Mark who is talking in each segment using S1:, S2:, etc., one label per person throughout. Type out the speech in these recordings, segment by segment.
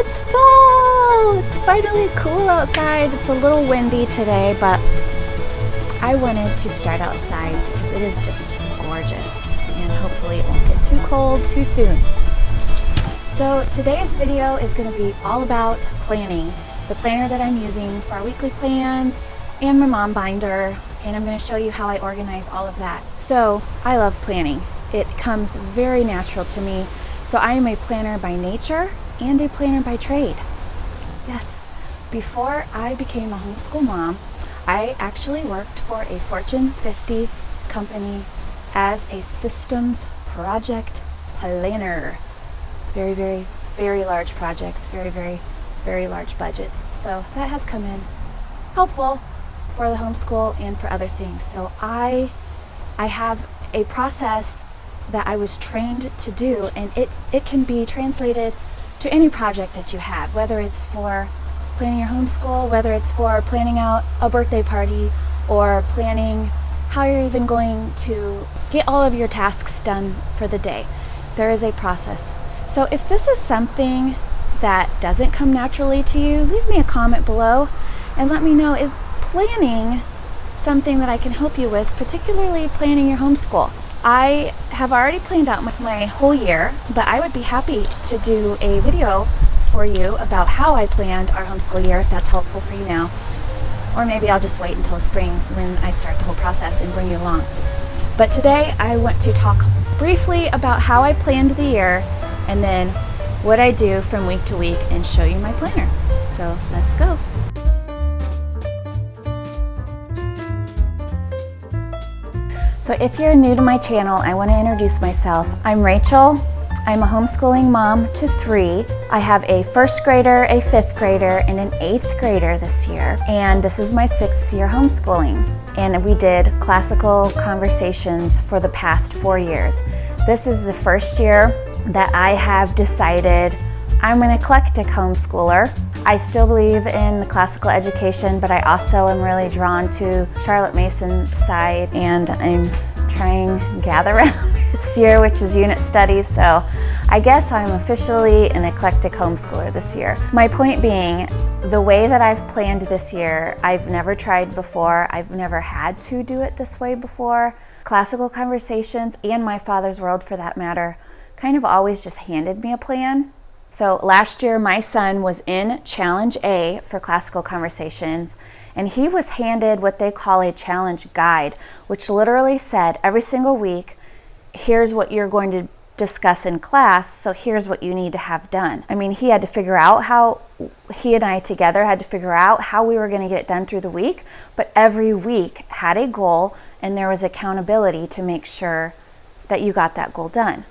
S1: It's fall! It's finally cool outside. It's a little windy today, but I wanted to start outside because it is just gorgeous and hopefully it won't get too cold too soon. So today's video is going to be all about planning. The planner that I'm using for our weekly plans and my mom binder, and I'm going to show you how I organize all of that. So I love planning. It comes very natural to me. So I am a planner by nature and a planner by trade. Yes, before I became a homeschool mom, I actually worked for a Fortune 50 company as a systems project planner. Very, very, very large projects, very, very, very large budgets. So that has come in helpful for the homeschool and for other things. So I have a process that I was trained to do, and it can be translated to any project that you have, whether it's for planning your homeschool, whether it's for planning out a birthday party, or planning how you're even going to get all of your tasks done for the day. There is a process. So if this is something that doesn't come naturally to you, leave me a comment below and let me know, is planning something that I can help you with, particularly planning your homeschool? I have already planned out my whole year, but I would be happy to do a video for you about how I planned our homeschool year, if that's helpful for you now. Or maybe I'll just wait until spring when I start the whole process and bring you along. But today I want to talk briefly about how I planned the year and then what I do from week to week and show you my planner. So let's go. So if you're new to my channel, I want to introduce myself. I'm Rachel. I'm a homeschooling mom to 3. I have a 1st grader, a 5th grader, and an 8th grader this year. And this is my 6th year homeschooling. And we did classical conversations for the past 4 years. This is the first year that I have decided I'm an eclectic homeschooler. I still believe in the classical education, but I also am really drawn to Charlotte Mason's side, and I'm trying Gather Round this year, which is unit studies. So I guess I'm officially an eclectic homeschooler this year. My point being, the way that I've planned this year, I've never tried before. I've never had to do it this way before. Classical conversations, and My Father's World for that matter, kind of always just handed me a plan. So last year, my son was in Challenge A for classical conversations, and he was handed what they call a challenge guide, which literally said every single week, here's what you're going to discuss in class, so here's what you need to have done. I mean, he had to figure out how, he and I together had to figure out how we were going to get it done through the week, but every week had a goal, and there was accountability to make sure that you got that goal done.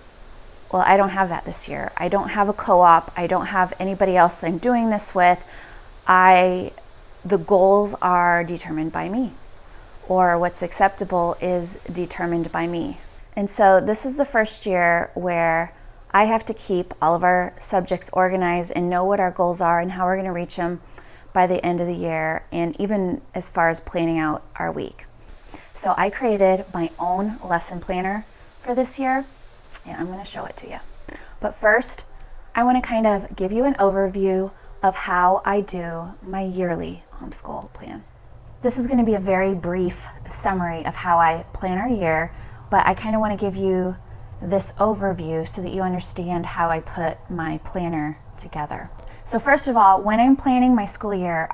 S1: Well, I don't have that this year. I don't have a co-op. I don't have anybody else that I'm doing this with. The goals are determined by me, or what's acceptable is determined by me. And so this is the first year where I have to keep all of our subjects organized and know what our goals are and how we're going to reach them by the end of the year, and even as far as planning out our week. So I created my own lesson planner for this year, and I'm going to show it to you. But first, I want to kind of give you an overview of how I do my yearly homeschool plan. This is going to be a very brief summary of how I plan our year, but I kind of want to give you this overview so that you understand how I put my planner together. So first of all, when I'm planning my school year,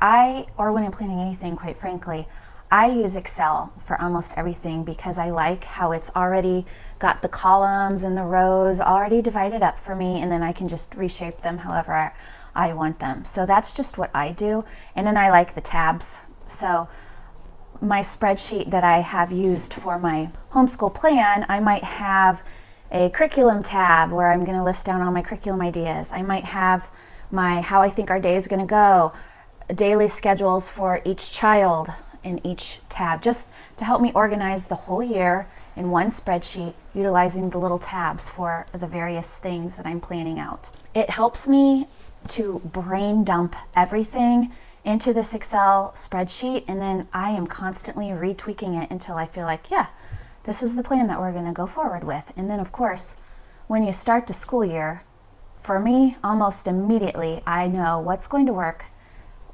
S1: or when I'm planning anything, quite frankly, I use Excel for almost everything because I like how it's already got the columns and the rows already divided up for me, and then I can just reshape them however I want them. So that's just what I do. And then I like the tabs. So my spreadsheet that I have used for my homeschool plan, I might have a curriculum tab where I'm going to list down all my curriculum ideas. I might have my how I think our day is going to go, daily schedules for each child in each tab, just to help me organize the whole year in one spreadsheet, utilizing the little tabs for the various things that I'm planning out. It helps me to brain dump everything into this Excel spreadsheet, and then I am constantly retweaking it until I feel like, yeah, this is the plan that we're going to go forward with. And then of course, when you start the school year, for me, almost immediately, I know what's going to work,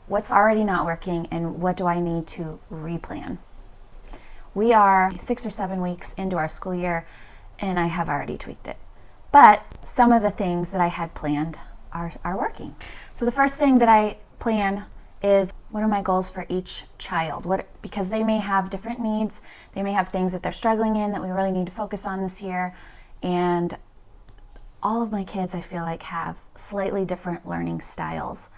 S1: what's already not working, and what do I need to replan. We are 6 or 7 weeks into our school year, and I have already tweaked it. But some of the things that I had planned are working. So the first thing that I plan is, what are my goals for each child? Because they may have different needs, they may have things that they're struggling in that we really need to focus on this year, and all of my kids, I feel like, have slightly different learning styles.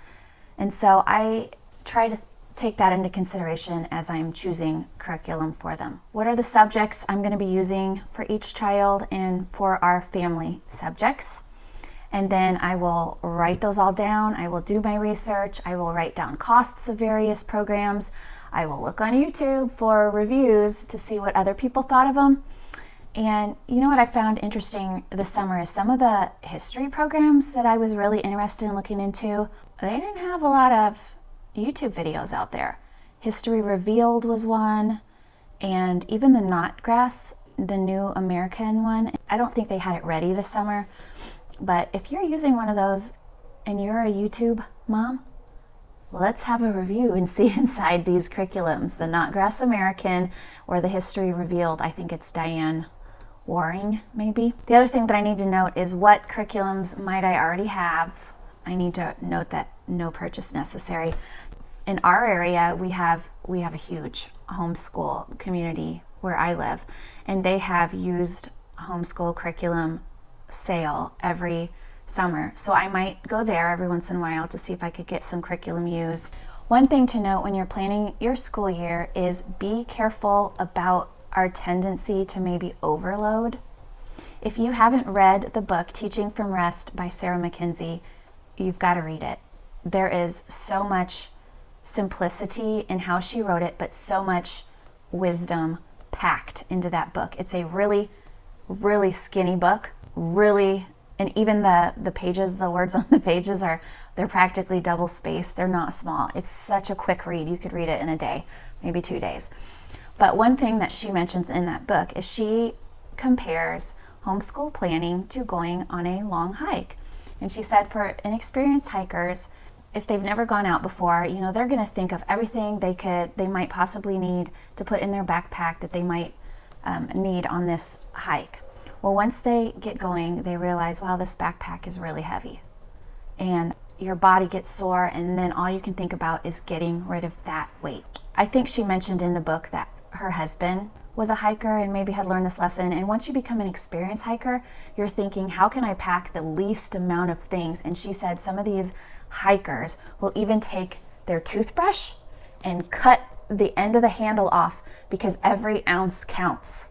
S1: And so I try to take that into consideration as I'm choosing curriculum for them. What are the subjects I'm going to be using for each child and for our family subjects? And then I will write those all down. I will do my research. I will write down costs of various programs. I will look on YouTube for reviews to see what other people thought of them. And you know what I found interesting this summer is some of the history programs that I was really interested in looking into, they didn't have a lot of YouTube videos out there. History Revealed was one, and even the Knotgrass, the New American one, I don't think they had it ready this summer. But if you're using one of those and you're a YouTube mom, let's have a review and see inside these curriculums, the Knotgrass American or the History Revealed. I think it's Diane Waring, maybe. The other thing that I need to note is what curriculums might I already have. I need to note that no purchase necessary. In our area, we have a huge homeschool community where I live, and they have used homeschool curriculum sale every summer. So I might go there every once in a while to see if I could get some curriculum used. One thing to note when you're planning your school year is be careful about our tendency to maybe overload. If you haven't read the book Teaching from Rest by Sarah Mackenzie, you've got to read it. There is so much simplicity in how she wrote it, but so much wisdom packed into that book. It's a really, really skinny book, and even the pages, the words on the pages they're practically double spaced. They're not small. It's such a quick read. You could read it in a day, maybe 2 days. But one thing that she mentions in that book is she compares homeschool planning to going on a long hike. And she said for inexperienced hikers, if they've never gone out before, they're going to think of everything they might possibly need to put in their backpack that they might need on this hike. Well, once they get going, they realize, wow, this backpack is really heavy. And your body gets sore, and then all you can think about is getting rid of that weight. I think she mentioned in the book that her husband was a hiker and maybe had learned this lesson. And once you become an experienced hiker, you're thinking, how can I pack the least amount of things? And she said some of these hikers will even take their toothbrush and cut the end of the handle off because every ounce counts.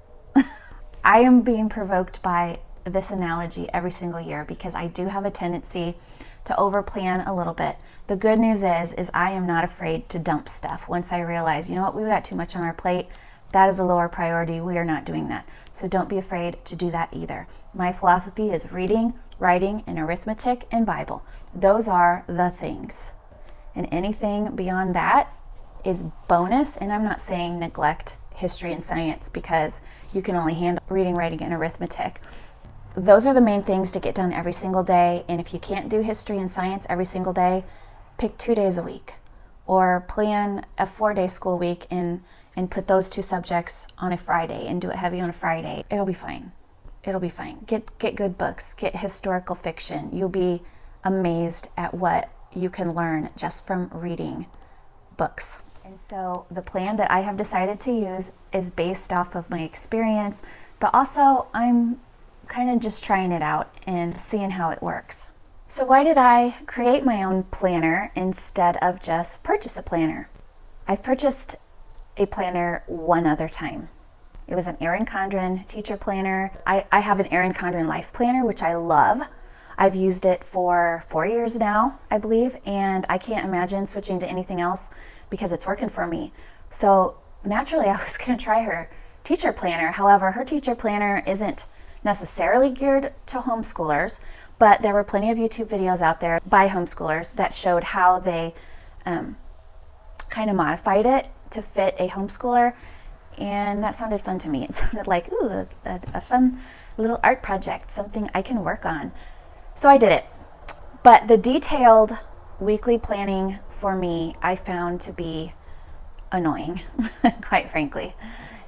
S1: I am being provoked by this analogy every single year because I do have a tendency to overplan a little bit. The good news is I am not afraid to dump stuff once I realize, we've got too much on our plate. That is a lower priority. We are not doing that. So don't be afraid to do that either. My philosophy is reading, writing, and arithmetic and Bible. Those are the things. And anything beyond that is bonus. And I'm not saying neglect history and science because you can only handle reading, writing, and arithmetic. Those are the main things to get done every single day. And if you can't do history and science every single day, pick 2 days a week or plan a 4-day school week and put those 2 subjects on a Friday and do it heavy on a Friday. It'll be fine. It'll be fine. Get good books. Get historical fiction. You'll be amazed at what you can learn just from reading books. And so the plan that I have decided to use is based off of my experience, but also I'm kind of just trying it out and seeing how it works. So why did I create my own planner instead of just purchase a planner? I've purchased a planner one other time. It was an Erin Condren teacher planner. I have an Erin Condren life planner, which I love. I've used it for 4 years now, I believe, and I can't imagine switching to anything else because it's working for me. So naturally, I was going to try her teacher planner. However, her teacher planner isn't necessarily geared to homeschoolers, but there were plenty of YouTube videos out there by homeschoolers that showed how they kind of modified it to fit a homeschooler, and that sounded fun to me. It sounded like, ooh, a fun little art project, something I can work on. So I did it. But the detailed weekly planning for me, I found to be annoying, quite frankly.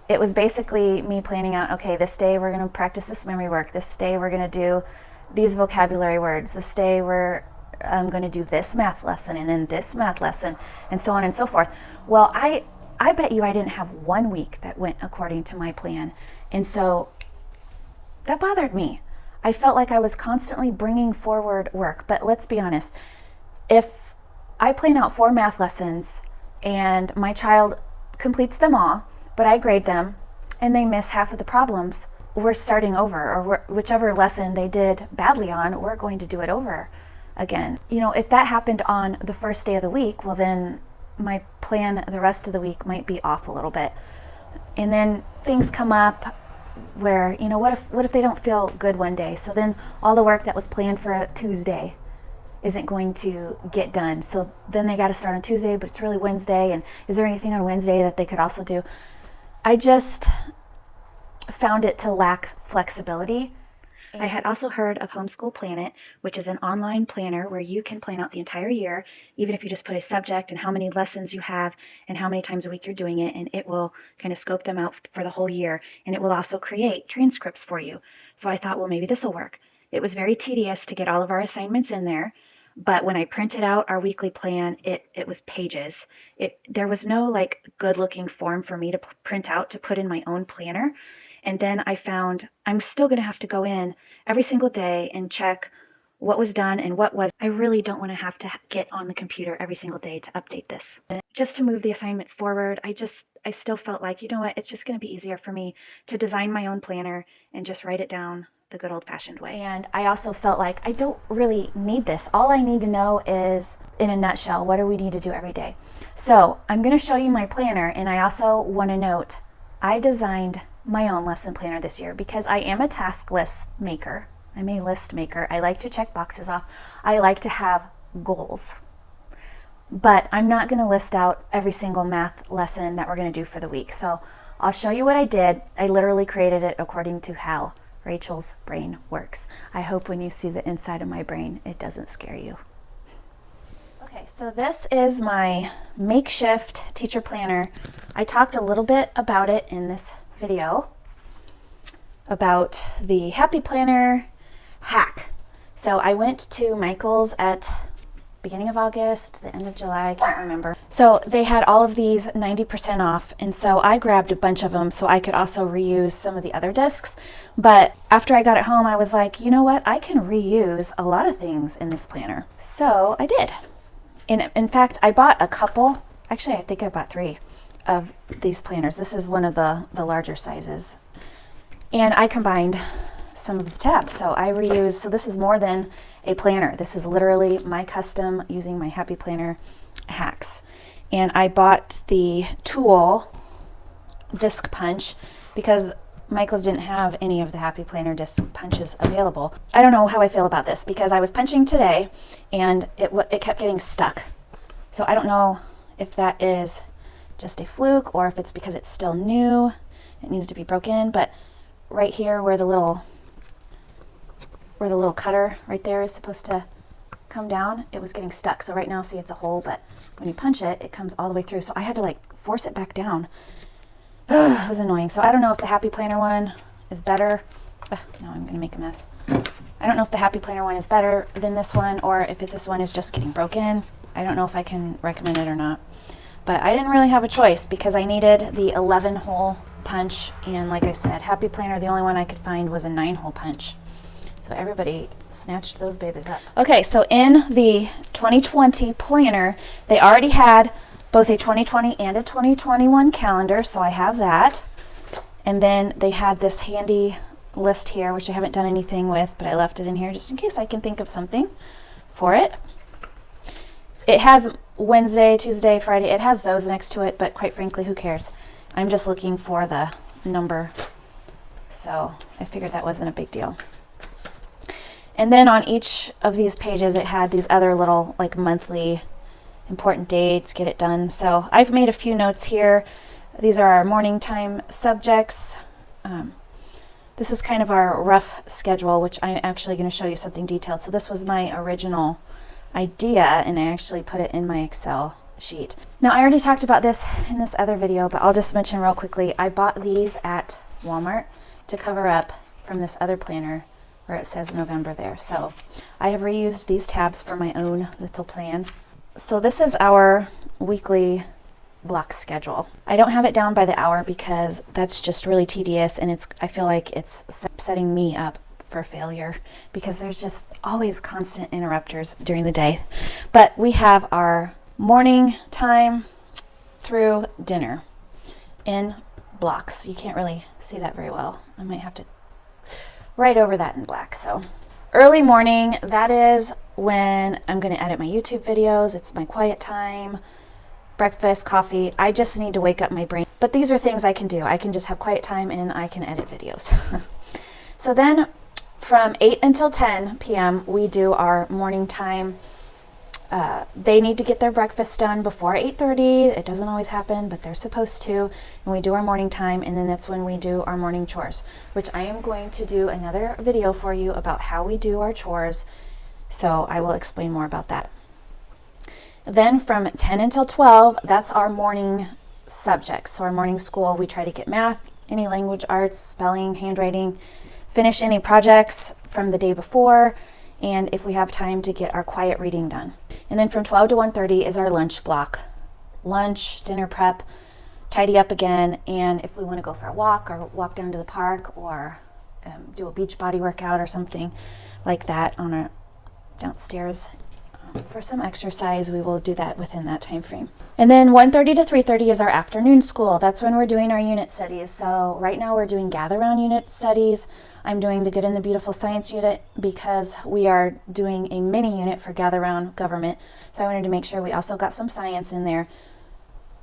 S1: It was basically me planning out, okay, this day we're going to practice this memory work. This day we're going to do these vocabulary words. This day I'm going to do this math lesson and then this math lesson and so on and so forth. Well, I bet you I didn't have 1 week that went according to my plan. And so that bothered me. I felt like I was constantly bringing forward work. But let's be honest, if I plan out 4 math lessons and my child completes them all, but I grade them and they miss half of the problems, we're starting over, or whichever lesson they did badly on, we're going to do it over again. You know, if that happened on the first day of the week, well then my plan the rest of the week might be off a little bit. And then things come up where, you know, what if they don't feel good one day? So then all the work that was planned for a Tuesday isn't going to get done. So then they got to start on Tuesday, but it's really Wednesday. And is there anything on Wednesday that they could also do? I just found it to lack flexibility. I had also heard of Homeschool Planet, which is an online planner where you can plan out the entire year, even if you just put a subject and how many lessons you have and how many times a week you're doing it, and it will kind of scope them out for the whole year, and it will also create transcripts for you. So I thought, well, maybe this will work. It was very tedious to get all of our assignments in there, but when I printed out our weekly plan, it was pages. There was no like good looking form for me to print out to put in my own planner. And then I found I'm still going to have to go in every single day and check what was done and what was. I really don't want to have to get on the computer every single day to update this. Just to move the assignments forward, I still felt like, you know what, it's just going to be easier for me to design my own planner and just write it down the good old-fashioned way. And I also felt like I don't really need this. All I need to know is, in a nutshell, what do we need to do every day? So I'm going to show you my planner, and I also want to note I designed my own lesson planner this year because I am a task list maker. I'm a list maker. I like to check boxes off. I like to have goals. But I'm not going to list out every single math lesson that we're going to do for the week. So I'll show you what I did. I literally created it according to how Rachel's brain works. I hope when you see the inside of my brain, it doesn't scare you. Okay, so this is my Makeshift teacher planner. I talked a little bit about it in this video about the Happy Planner hack. So I went to Michael's at beginning of August, the end of July, I can't remember. So they had all of these 90% off, and so I grabbed a bunch of them so I could also reuse some of the other discs. But after I got it home, I was like, you know what? I can reuse a lot of things in this planner. So I did. And in fact, I bought a couple. Actually, I think I bought 3 of these planners. This is one of the larger sizes. And I combined some of the tabs. So I reused, so this is more than a planner. This is literally my custom using my Happy Planner hacks. And I bought the tool disc punch because Michael's didn't have any of the Happy Planner disc punches available. I don't know how I feel about this because I was punching today and it kept getting stuck. So I don't know if that is just a fluke or if it's because it's still new, it needs to be broken. But right here where the little cutter right there is supposed to come down, it was getting stuck. So right now, see, it's a hole, but when you punch it, it comes all the way through. So I had to like force it back down. It was annoying. So I don't know if the Happy Planner one is better. Now I'm gonna make a mess. I don't know if the Happy Planner one is better than this one or if this one is just getting broken. I don't know if I can recommend it or not. But I didn't really have a choice because I needed the 11-hole punch. And like I said, Happy Planner, the only one I could find was a 9-hole punch. So everybody snatched those babies up. Okay, so in the 2020 planner, they already had both a 2020 and a 2021 calendar, so I have that. And then they had this handy list here, which I haven't done anything with, but I left it in here just in case I can think of something for it. It has Wednesday, Tuesday, Friday. It has those next to it, but quite frankly, who cares? I'm just looking for the number, so I figured that wasn't a big deal. And then on each of these pages, it had these other little like monthly important dates, get it done. So I've made a few notes here. These are our morning time subjects. This is kind of our rough schedule, which I'm actually going to show you something detailed. So this was my original idea, and I actually put it in my Excel sheet. Now, I already talked about this in this other video, but I'll just mention real quickly. I bought these at Walmart to cover up from this other planner where it says November there. So I have reused these tabs for my own little plan. So this is our weekly block schedule. I don't have it down by the hour because that's just really tedious, and I feel like it's setting me up for failure because there's just always constant interrupters during the day. But we have our morning time through dinner in blocks. You can't really see that very well. I might have to write over that in black. So early morning, that is when I'm going to edit my YouTube videos. It's my quiet time, breakfast, coffee. I just need to wake up my brain. But these are things I can do. I can just have quiet time and I can edit videos. So then from 8 until 10 p.m. we do our morning time. They need to get their breakfast done before 8:30. It doesn't always happen, but they're supposed to. And we do our morning time, and then that's when we do our morning chores, which I am going to do another video for you about how we do our chores. So I will explain more about that. Then from 10 until 12, that's our morning subjects. So our morning school, we try to get math, any language arts, spelling, handwriting, finish any projects from the day before, and if we have time to get our quiet reading done. And then from 12 to 1:30 is our lunch block. Lunch, dinner prep, tidy up again, and if we want to go for a walk or walk down to the park or do a beach body workout or something like that on our downstairs for some exercise, we will do that within that time frame. And then 1:30 to 3:30 is our afternoon school. That's when we're doing our unit studies. So right now we're doing gather round unit studies. I'm doing the Good and the Beautiful Science unit because we are doing a mini unit for gather round government. So I wanted to make sure we also got some science in there.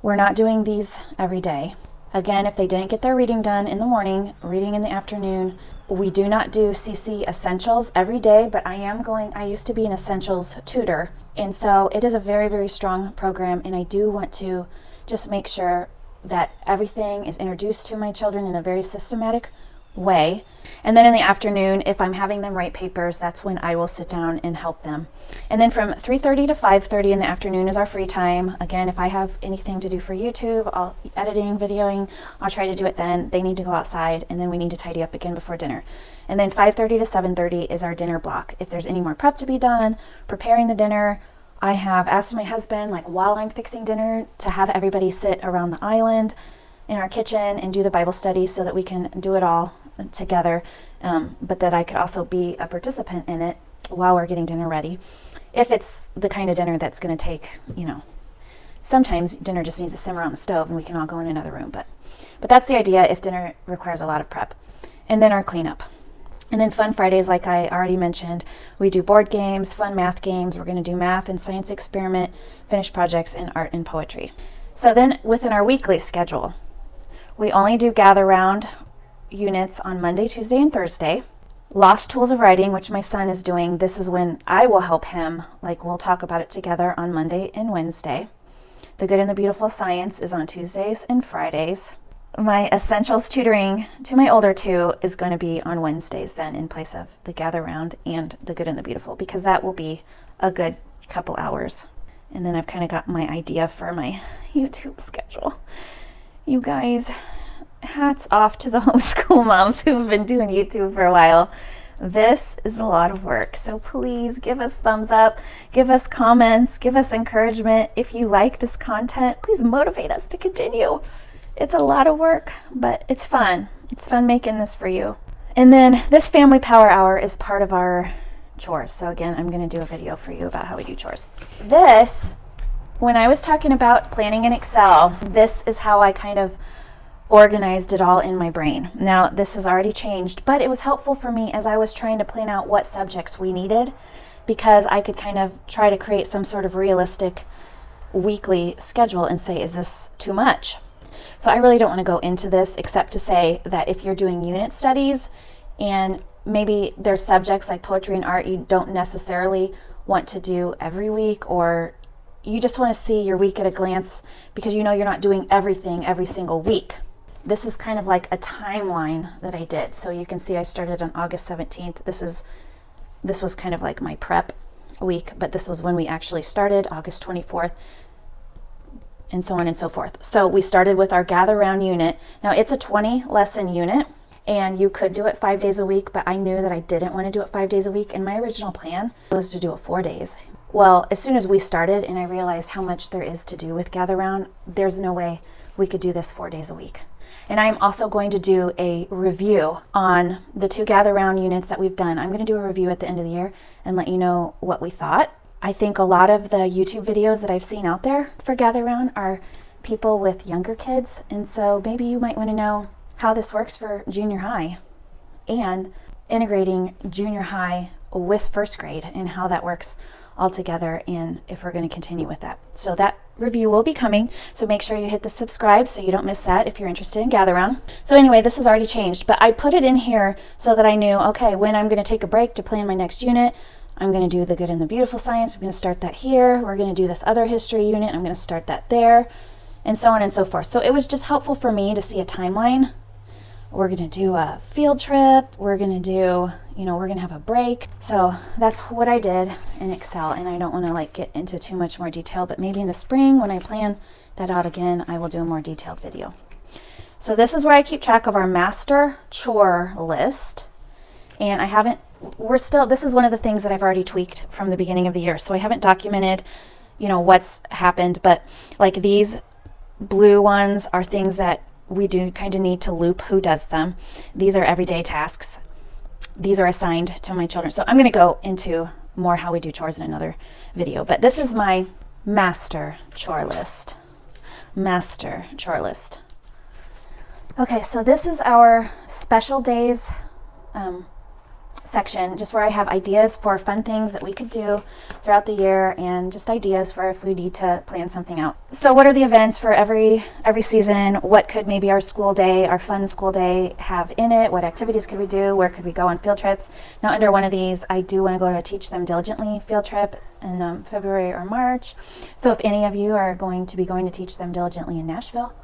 S1: We're not doing these every day. Again, if they didn't get their reading done in the morning, reading in the afternoon. We do not do CC Essentials every day, but I used to be an Essentials tutor. And so it is a very, very strong program, and I do want to just make sure that everything is introduced to my children in a very systematic way. And then in the afternoon, if I'm having them write papers, that's when I will sit down and help them. And then from 3:30 to 5:30 in the afternoon is our free time. Again, if I have anything to do for YouTube, editing, videoing, I'll try to do it then. They need to go outside, and then we need to tidy up again before dinner. And then 5:30 to 7:30 is our dinner block. If there's any more prep to be done, preparing the dinner, I have asked my husband, like while I'm fixing dinner, to have everybody sit around the island in our kitchen and do the Bible study so that we can do it all together, but that I could also be a participant in it while we're getting dinner ready. If it's the kind of dinner that's going to take, sometimes dinner just needs to simmer on the stove and we can all go in another room, but that's the idea if dinner requires a lot of prep. And then our cleanup. And then Fun Fridays, like I already mentioned, we do board games, fun math games. We're going to do math and science experiment, finished projects, and art and poetry. So then within our weekly schedule, we only do gather round units on Monday, Tuesday, and Thursday. Lost Tools of Writing, which my son is doing. This is when I will help him. Like we'll talk about it together on Monday and Wednesday. The Good and the Beautiful Science is on Tuesdays and Fridays. My Essentials tutoring to my older two is going to be on Wednesdays then in place of the gather round and the Good and the Beautiful, because that will be a good couple hours. And then I've kind of got my idea for my YouTube schedule. You guys, hats off to the homeschool moms who've been doing YouTube for a while. This is a lot of work. So please give us thumbs up, give us comments, give us encouragement. If you like this content, please motivate us to continue. It's a lot of work, but it's fun. It's fun making this for you. And then this Family Power Hour is part of our chores. So again, I'm going to do a video for you about how we do chores. This, when I was talking about planning in Excel, this is how I kind of organized it all in my brain. Now, this has already changed, but it was helpful for me as I was trying to plan out what subjects we needed, because I could kind of try to create some sort of realistic weekly schedule and say, is this too much? So I really don't want to go into this except to say that if you're doing unit studies and maybe there's subjects like poetry and art you don't necessarily want to do every week, or you just want to see your week at a glance because you're not doing everything every single week. this is kind of like a timeline that I did. So you can see I started on August 17th. This was kind of like my prep week, but this was when we actually started, August 24th, and so on and so forth. So we started with our gather round unit. Now it's a 20 lesson unit, and you could do it 5 days a week, but I knew that I didn't want to do it 5 days a week, and my original plan was to do it 4 days. Well, as soon as we started and I realized how much there is to do with gather round, there's no way we could do this 4 days a week. And I'm also going to do a review on the 2 gather round units that we've done. I'm going to do a review at the end of the year and let you know what we thought. I think a lot of the YouTube videos that I've seen out there for gather round are people with younger kids. And so maybe you might want to know how this works for junior high and integrating junior high with first grade and how that works all together, and if we're going to continue with that. So that review will be coming, so make sure you hit the subscribe so you don't miss that if you're interested in gather round. So anyway, this has already changed, but I put it in here so that I knew, okay, when I'm going to take a break to plan my next unit, I'm going to do the good and the beautiful science. I'm going to start that here. We're going to do this other history unit. I'm going to start that there, and so on and so forth. So it was just helpful for me to see a timeline. We're going to do a field trip. We're going to do, we're going to have a break. So that's what I did in Excel. And I don't want to get into too much more detail, but maybe in the spring when I plan that out again, I will do a more detailed video. So this is where I keep track of our master chore list. And this is one of the things that I've already tweaked from the beginning of the year. So I haven't documented, what's happened, but these blue ones are things that we do kind of need to loop who does them. These are everyday tasks. These are assigned to my children. So I'm going to go into more how we do chores in another video. But this is my master chore list. Master chore list. Okay, so this is our special days section, just where I have ideas for fun things that we could do throughout the year and just ideas for if we need to plan something out. So what are the events for every season? What could maybe our school day, our fun school day have in it? What activities could we do? Where could we go on field trips? Now under one of these, I do want to go to a Teach Them Diligently field trip in February or March. So if any of you are going to be going to Teach Them Diligently in Nashville,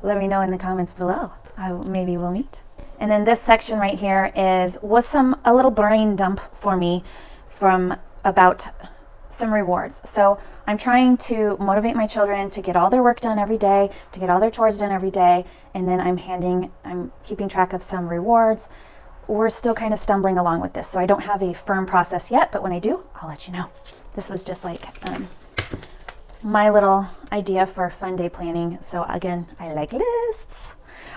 S1: let me know in the comments below. Maybe we'll meet. And then this section right here was a little brain dump for me about some rewards. So I'm trying to motivate my children to get all their work done every day, to get all their chores done every day, and then I'm keeping track of some rewards. We're still kind of stumbling along with this, so I don't have a firm process yet, but when I do, I'll let you know. This was just my little idea for fun day planning. So again, I like lists.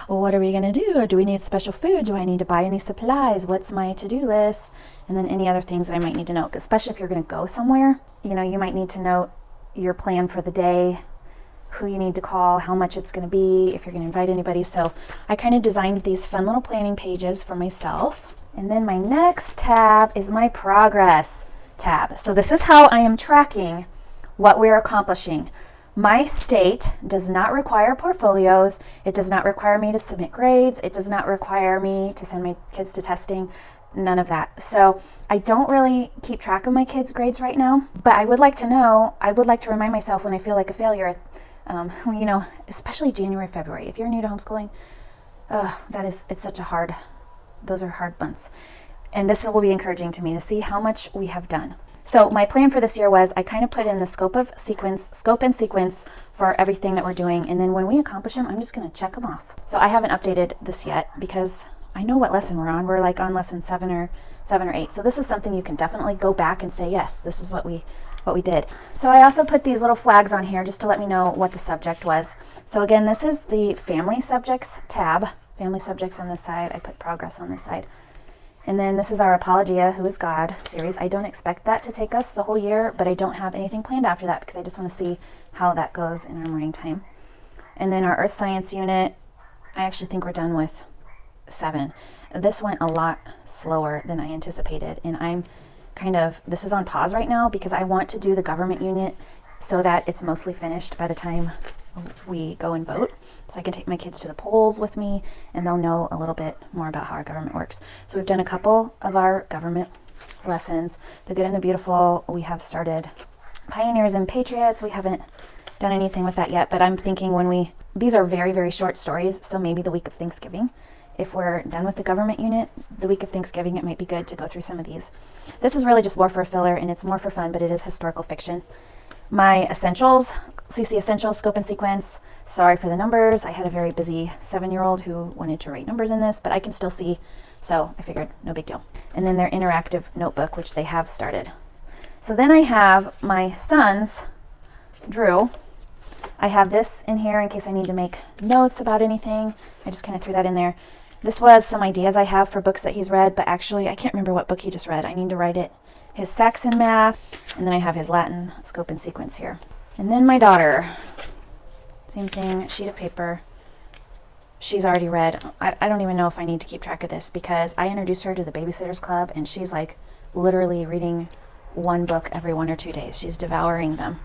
S1: Well, what are we going to do? Or do we need special food? Do I need to buy any supplies? What's my to-do list? And then any other things that I might need to note, especially if you're going to go somewhere. You might need to note your plan for the day, who you need to call, how much it's going to be, if you're going to invite anybody. So I kind of designed these fun little planning pages for myself. And then my next tab is my progress tab. So this is how I am tracking what we're accomplishing. My state does not require portfolios. It does not require me to submit grades. It does not require me to send my kids to testing. None of that. So I don't really keep track of my kids' grades right now, but I would like to remind myself when I feel like a failure, especially January, February. If you're new to homeschooling, those are hard months. And this will be encouraging to me to see how much we have done. So my plan for this year was I kind of put in the scope and sequence for everything that we're doing. And then when we accomplish them, I'm just going to check them off. So I haven't updated this yet because I know what lesson we're on. We're on lesson 7 or 8. So this is something you can definitely go back and say, yes, this is what we did. So I also put these little flags on here just to let me know what the subject was. So again, this is the family subjects tab. Family subjects on this side. I put progress on this side. And then this is our Apologia, Who is God series. I don't expect that to take us the whole year, but I don't have anything planned after that because I just want to see how that goes in our morning time. And then our Earth Science unit, I actually think we're done with 7. This went a lot slower than I anticipated, and this is on pause right now because I want to do the government unit so that it's mostly finished by the time we go and vote, so I can take my kids to the polls with me and they'll know a little bit more about how our government works. So we've done a couple of our government lessons, the good and the beautiful. We have started Pioneers and Patriots. We haven't done anything with that yet, but I'm thinking when we these are very, very short stories, so maybe the week of Thanksgiving. If we're done with the government unit, the week of Thanksgiving, it might be good to go through some of these. This is really just more for a filler, and it's more for fun, but it is historical fiction. My essentials, CC Essentials, Scope and Sequence. Sorry for the numbers. I had a very busy 7-year-old who wanted to write numbers in this, but I can still see, so I figured no big deal. And then their interactive notebook, which they have started. So then I have my son's Drew. I have this in here in case I need to make notes about anything. I just kind of threw that in there. This was some ideas I have for books that he's read, but actually I can't remember what book he just read. I need to write it. His Saxon math, and then I have his Latin scope and sequence here. And then my daughter, same thing, sheet of paper. She's already read. I don't even know if I need to keep track of this because I introduced her to the Babysitters Club, and she's like literally reading one book every 1 or 2 days. She's devouring them.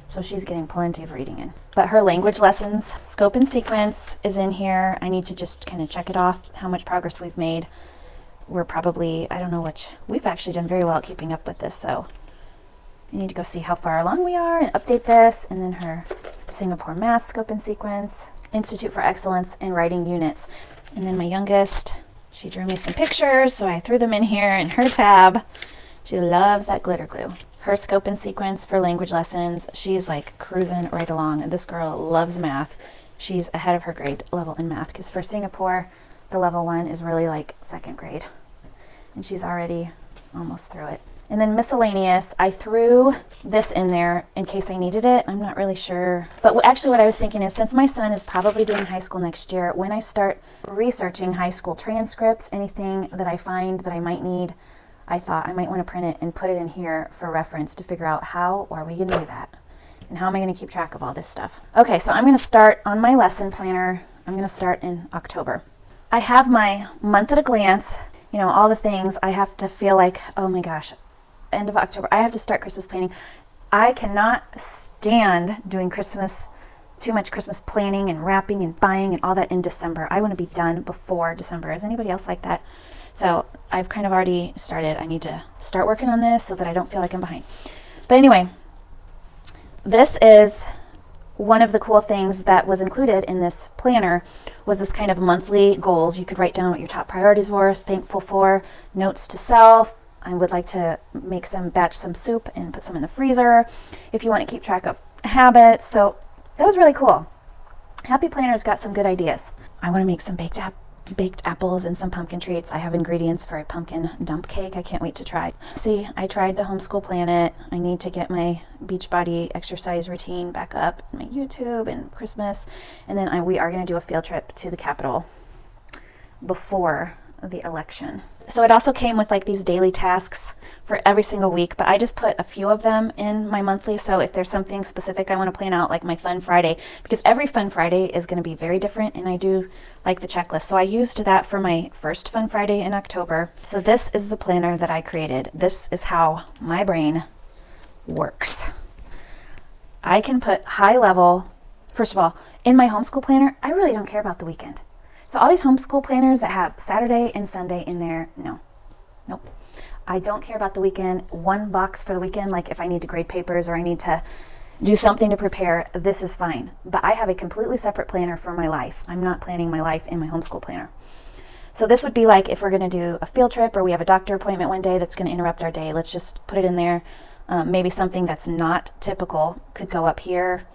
S1: So she's getting plenty of reading in. But her language lessons, scope and sequence is in here. I need to just kind of check it off, how much progress we've made. We're probably, I don't know which, we've actually done very well at keeping up with this, so I need to go see how far along we are and update this. And then her Singapore math scope and sequence, Institute for Excellence in Writing Units. And then my youngest, she drew me some pictures, so I threw them in here in her tab. She loves that glitter glue. Her scope and sequence for language lessons, she's like cruising right along. And this girl loves math. She's ahead of her grade level in math because for Singapore, the level 1 is really like 2nd grade. And she's already almost through it. And then miscellaneous, I threw this in there in case I needed it. I'm not really sure. But actually what I was thinking is since my son is probably doing high school next year, when I start researching high school transcripts, anything that I find that I might need, I thought I might want to print it and put it in here for reference to figure out how are we going to do that? And how am I going to keep track of all this stuff? Okay, so I'm going to start on my lesson planner. I'm going to start in October. I have my month at a glance, you know, all the things I have to feel like, oh my gosh, end of October, I have to start Christmas planning. I cannot stand doing too much Christmas planning and wrapping and buying and all that in December. I want to be done before December. Is anybody else like that? So I've kind of already started. I need to start working on this so that I don't feel like I'm behind. But anyway, this is one of the cool things that was included in this planner was this kind of monthly goals. You could write down what your top priorities were, thankful for, notes to self. I would like to batch some soup and put some in the freezer if you want to keep track of habits. So that was really cool. Happy Planner's got some good ideas. I want to make some baked apples and some pumpkin treats. I have ingredients for a pumpkin dump cake I can't wait to try. See, I tried the Homeschool Planet. I need to get my Beachbody exercise routine back up, my YouTube and Christmas. And then we are going to do a field trip to the Capitol before the election. So it also came with like these daily tasks for every single week, but I just put a few of them in my monthly. So if there's something specific I want to plan out, like my Fun Friday, because every Fun Friday is going to be very different, and I do like the checklist. So I used that for my first Fun Friday in October. So this is the planner that I created. This is how my brain works. I can put high level, first of all, in my homeschool planner, I really don't care about the weekend. So all these homeschool planners that have Saturday and Sunday in there, nope. I don't care about the weekend. One box for the weekend, like if I need to grade papers or I need to do something to prepare, this is fine. But I have a completely separate planner for my life. I'm not planning my life in my homeschool planner. So this would be like if we're going to do a field trip or we have a doctor appointment one day that's going to interrupt our day. Let's just put it in there. Maybe something that's not typical could go up here.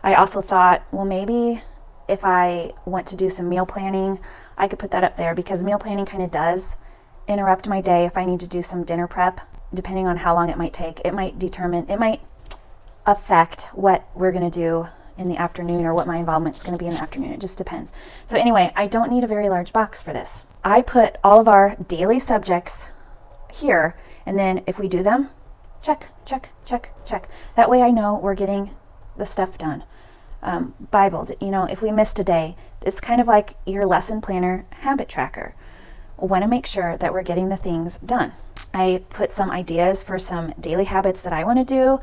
S1: I also thought, well, maybe if I want to do some meal planning, I could put that up there because meal planning kind of does interrupt my day. If I need to do some dinner prep, depending on how long it might take, it might affect what we're going to do in the afternoon or what my involvement is going to be in the afternoon. It just depends. So anyway, I don't need a very large box for this. I put all of our daily subjects here, and then if we do them, check, check, check, check. That way I know we're getting the stuff done. Bible, if we missed a day, it's kind of like your lesson planner habit tracker. We want to make sure that we're getting the things done. I put some ideas for some daily habits that I want to do.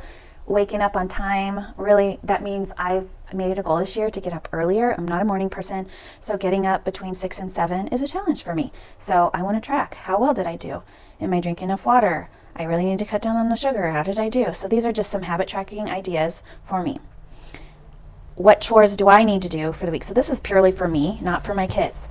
S1: Waking up on time, really, that means I've made it a goal this year to get up earlier. I'm not a morning person, so getting up between 6 and 7 is a challenge for me. So I want to track, how well did I do? Am I drinking enough water? I really need to cut down on the sugar. How did I do? So these are just some habit tracking ideas for me. what chores do I need to do for the week? So this is purely for me, not for my kids.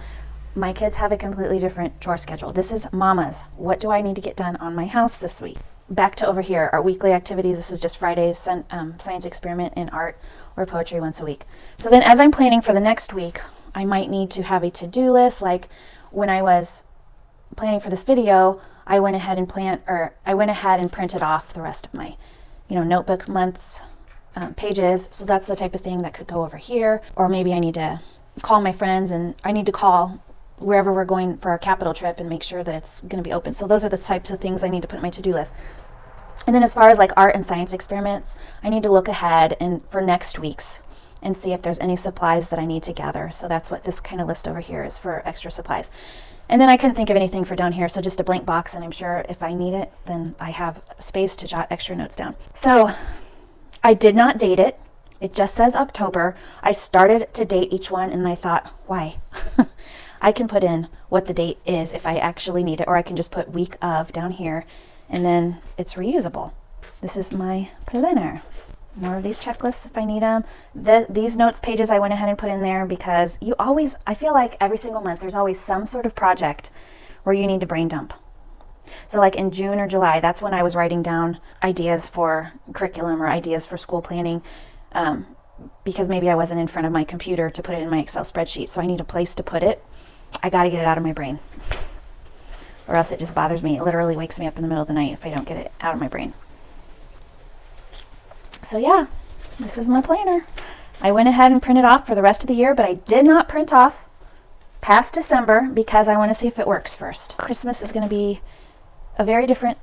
S1: My kids have a completely different chore schedule. This is Mama's. What do I need to get done on my house this week? Back to over here, our weekly activities. This is just Friday, science experiment and art or poetry once a week. So then as I'm planning for the next week, I might need to have a to-do list. Like when I was planning for this video, I went ahead and printed off the rest of my, notebook months, pages. So that's the type of thing that could go over here. Or maybe I need to call my friends, and I need to call wherever we're going for our capital trip and make sure that it's going to be open. So those are the types of things I need to put in my to-do list. And then as far as like art and science experiments, I need to look ahead and for next week's and see if there's any supplies that I need to gather. So that's what this kind of list over here is for, extra supplies. And then I couldn't think of anything for down here, so just a blank box, and I'm sure if I need it, then I have space to jot extra notes down. So I did not date it. It just says October. I started to date each one, and I thought, why? I can put in what the date is if I actually need it, or I can just put week of down here, and then it's reusable. This is my planner. More of these checklists if I need them. These notes pages I went ahead and put in there because I feel like every single month there's always some sort of project where you need to brain dump. So like in June or July, that's when I was writing down ideas for curriculum or ideas for school planning, because maybe I wasn't in front of my computer to put it in my Excel spreadsheet. So I need a place to put it. I got to get it out of my brain, or else it just bothers me. It literally wakes me up in the middle of the night if I don't get it out of my brain. So yeah, this is my planner. I went ahead and printed off for the rest of the year, but I did not print off past December because I want to see if it works first. Christmas is going to be a very different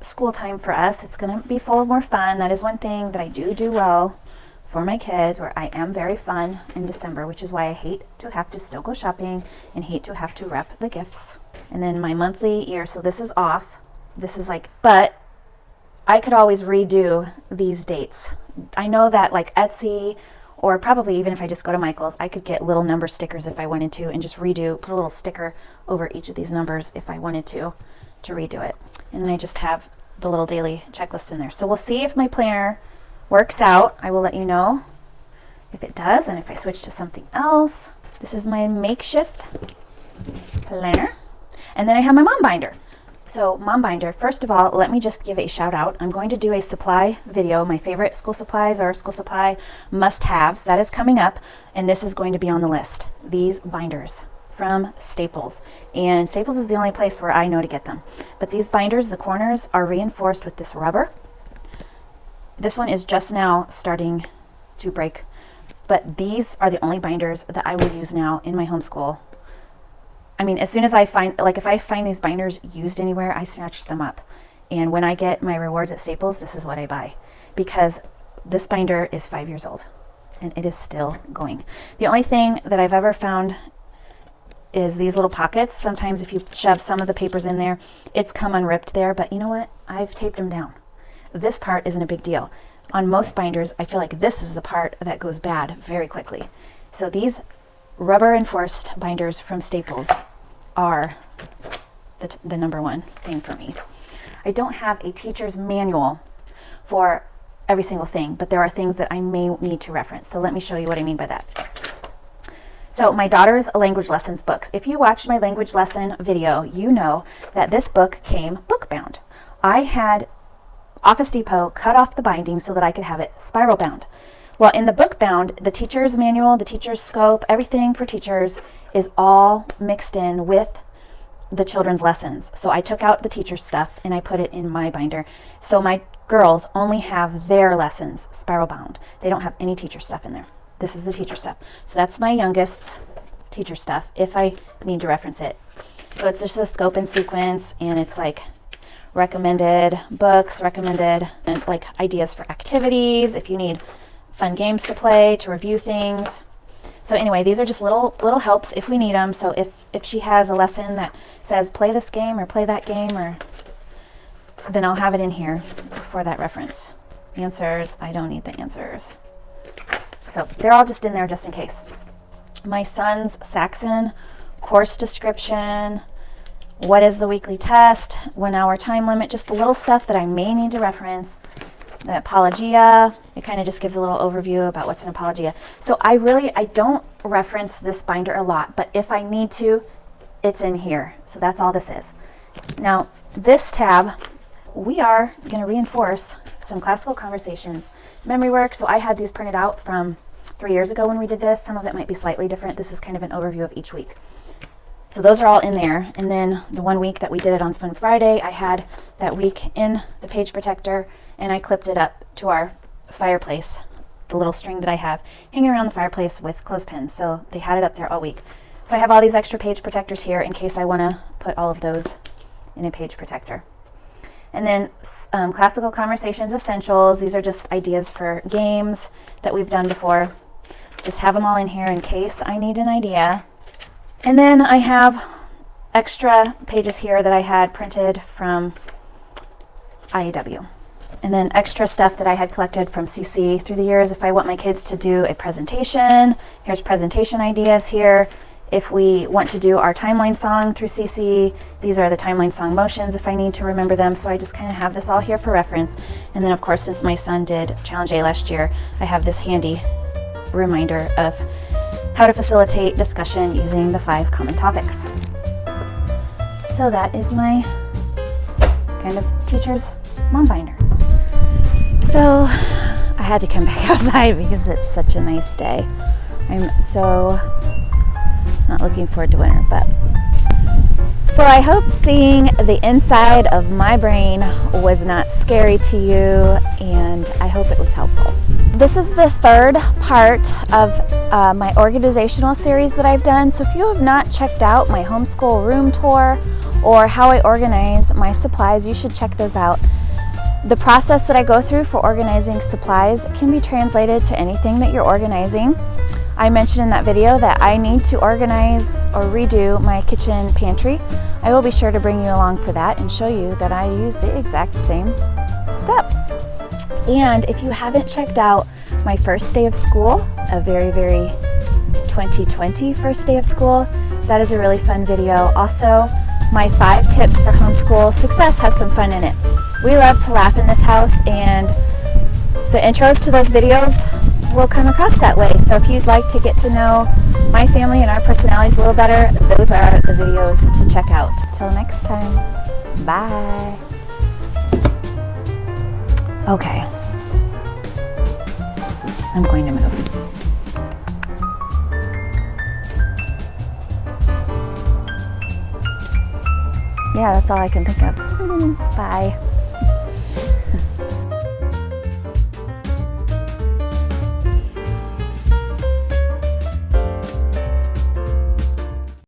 S1: school time for us. It's going to be full of more fun. That is one thing that I do well for my kids, where I am very fun in December, which is why I hate to have to still go shopping and hate to have to wrap the gifts. And then my monthly year, so this is off. This is like, but I could always redo these dates. I know that like Etsy, or probably even if I just go to Michael's, I could get little number stickers if I wanted to, and just put a little sticker over each of these numbers if I wanted to redo it. And then I just have the little daily checklist in there. So we'll see if my planner works out. I will let you know if it does, and if I switch to something else. This is my Makeshift planner. And then I have my mom binder. So mom binder, first of all, let me just give a shout out. I'm going to do a supply video, my favorite school supplies or school supply must-haves. That is coming up, and this is going to be on the list. These binders from Staples. And Staples is the only place where I know to get them. But these binders, the corners are reinforced with this rubber. This one is just now starting to break, but these are the only binders that I will use now in my homeschool. I mean, as soon as I find, like if I find these binders used anywhere, I snatch them up. And when I get my rewards at Staples, this is what I buy, because this binder is 5 years old and it is still going. The only thing that I've ever found is these little pockets. Sometimes if you shove some of the papers in there, it's come unripped there, but you know what? I've taped them down. This part isn't a big deal. On most binders, I feel like this is the part that goes bad very quickly. So these rubber enforced binders from Staples are the number one thing for me. I don't have a teacher's manual for every single thing, but there are things that I may need to reference. So let me show you what I mean by that. So my daughter's language lessons books. If you watched my language lesson video, you know that this book came book bound. I had Office Depot cut off the binding so that I could have it spiral bound. Well, in the book bound, the teacher's manual, the teacher's scope, everything for teachers is all mixed in with the children's lessons. So I took out the teacher's stuff and I put it in my binder. So my girls only have their lessons spiral bound. They don't have any teacher stuff in there. This is the teacher stuff. So that's my youngest's teacher stuff if I need to reference it. So it's just a scope and sequence, and it's like recommended books, recommended and like ideas for activities, if you need fun games to play, to review things. So anyway, these are just little helps if we need them. So if she has a lesson that says play this game or play that game, or then I'll have it in here for that reference. Answers, I don't need the answers. So they're all just in there just in case. My son's Saxon course description, what is the weekly test, 1 hour time limit, just the little stuff that I may need to reference. the apologia. It kind of just gives a little overview about what's an apologia. So I don't reference this binder a lot, but if I need to, it's in here. So that's all this is. Now, this tab, we are going to reinforce some classical conversations, memory work. So I had these printed out from 3 years ago when we did this. Some of it might be slightly different. This is kind of an overview of each week. So those are all in there. And then the one week that we did it on Fun Friday, I had that week in the page protector, and I clipped it up to our fireplace, the little string that I have hanging around the fireplace with clothespins. So they had it up there all week. So I have all these extra page protectors here in case I want to put all of those in a page protector. And then classical conversations essentials. These are just ideas for games that we've done before. Just have them all in here in case I need an idea. And then I have extra pages here that I had printed from IAW. And then extra stuff that I had collected from CC through the years. If I want my kids to do a presentation, here's presentation ideas here. If we want to do our timeline song through CC, these are the timeline song motions if I need to remember them. So I just kind of have this all here for reference. And then of course, since my son did Challenge A last year, I have this handy reminder of how to facilitate discussion using the 5 common topics. So that is my kind of teacher's mom binder. So I had to come back outside because it's such a nice day. I'm so not looking forward to winter, but so I hope seeing the inside of my brain was not scary to you, and I hope it was helpful. This is the third part of my organizational series that I've done. So if you have not checked out my homeschool room tour or how I organize my supplies, you should check those out. The process that I go through for organizing supplies can be translated to anything that you're organizing. I mentioned in that video that I need to organize or redo my kitchen pantry. I will be sure to bring you along for that and show you that I use the exact same steps. And if you haven't checked out my first day of school, a very, very 2020 first day of school, that is a really fun video. Also, my 5 tips for homeschool success has some fun in it. We love to laugh in this house, and the intros to those videos will come across that way. So if you'd like to get to know my family and our personalities a little better, those are the videos to check out. Till next time, bye. Okay, I'm going to move. Yeah, that's all I can think of. Bye.